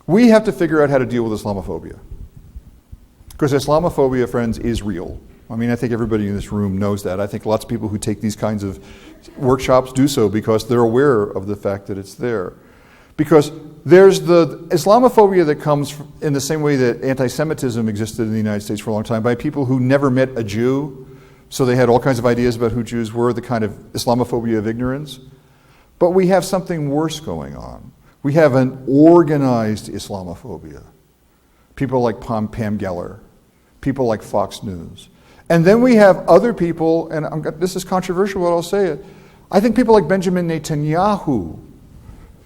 We have to figure out how to deal with Islamophobia. Because Islamophobia, friends, is real. I mean, I think everybody in this room knows that. I think lots of people who take these kinds of workshops do so because they're aware of the fact that it's there. Because there's the Islamophobia that comes in the same way that anti-Semitism existed in the United States for a long time by people who never met a Jew, so they had all kinds of ideas about who Jews were, the kind of Islamophobia of ignorance. But we have something worse going on. We have an organized Islamophobia. People like Pam Geller, people like Fox News. And then we have other people, and this is controversial, but I'll say it. I think people like Benjamin Netanyahu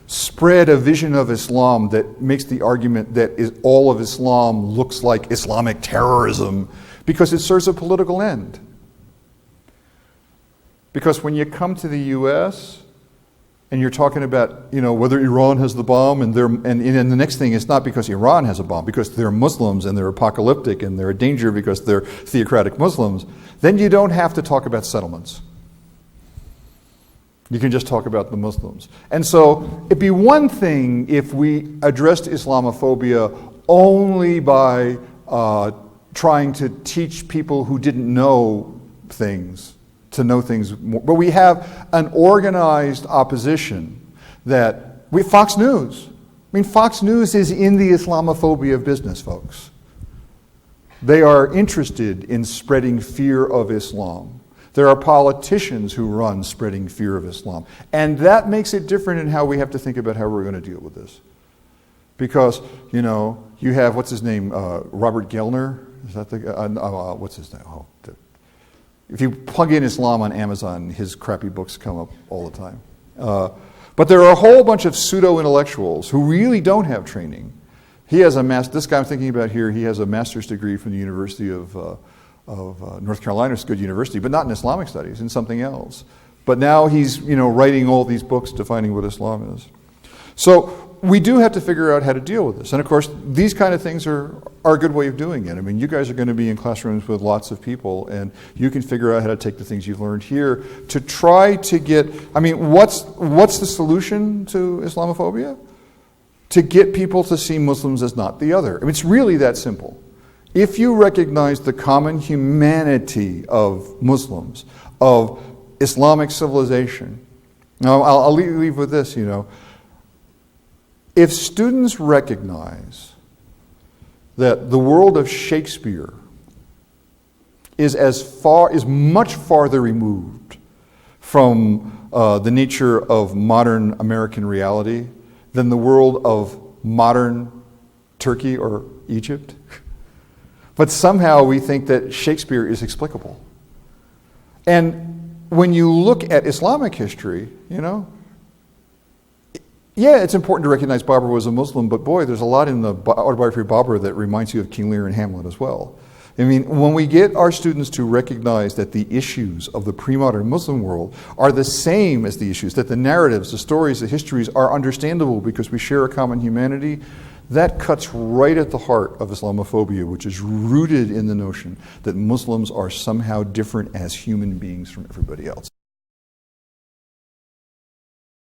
spread a vision of Islam that makes the argument that all of Islam looks like Islamic terrorism because it serves a political end. Because when you come to the US and you're talking about, whether Iran has the bomb and the next thing is not because Iran has a bomb, because they're Muslims and they're apocalyptic and they're a danger because they're theocratic Muslims, then you don't have to talk about settlements. You can just talk about the Muslims. And so it'd be one thing if we addressed Islamophobia only by trying to teach people who didn't know things to know things more. But we have an organized opposition Fox News. I mean, Fox News is in the Islamophobia of business, folks. They are interested in spreading fear of Islam. There are politicians who run spreading fear of Islam. And that makes it different in how we have to think about how we're going to deal with this. Because, you have, what's his name, Robert Gellner? Is that the guy? What's his name? If you plug in Islam on Amazon, his crappy books come up all the time. But there are a whole bunch of pseudo-intellectuals who really don't have training. He has this guy I'm thinking about here, he has a master's degree from the University of North Carolina. It's a good university, but not in Islamic studies, in something else. But now he's writing all these books defining what Islam is. So we do have to figure out how to deal with this. And of course, these kind of things are a good way of doing it. I mean, you guys are going to be in classrooms with lots of people, and you can figure out how to take the things you've learned here to try to get, what's the solution to Islamophobia? To get people to see Muslims as not the other. I mean, it's really that simple. If you recognize the common humanity of Muslims, of Islamic civilization, now I'll leave with this, If students recognize that the world of Shakespeare is much farther removed from the nature of modern American reality than the world of modern Turkey or Egypt, but somehow we think that Shakespeare is explicable. And when you look at Islamic history, yeah, it's important to recognize Babur was a Muslim, but boy, there's a lot in the autobiography of Babur that reminds you of King Lear and Hamlet as well. I mean, when we get our students to recognize that the issues of the pre-modern Muslim world are the same as the issues, that the narratives, the stories, the histories are understandable because we share a common humanity, that cuts right at the heart of Islamophobia, which is rooted in the notion that Muslims are somehow different as human beings from everybody else.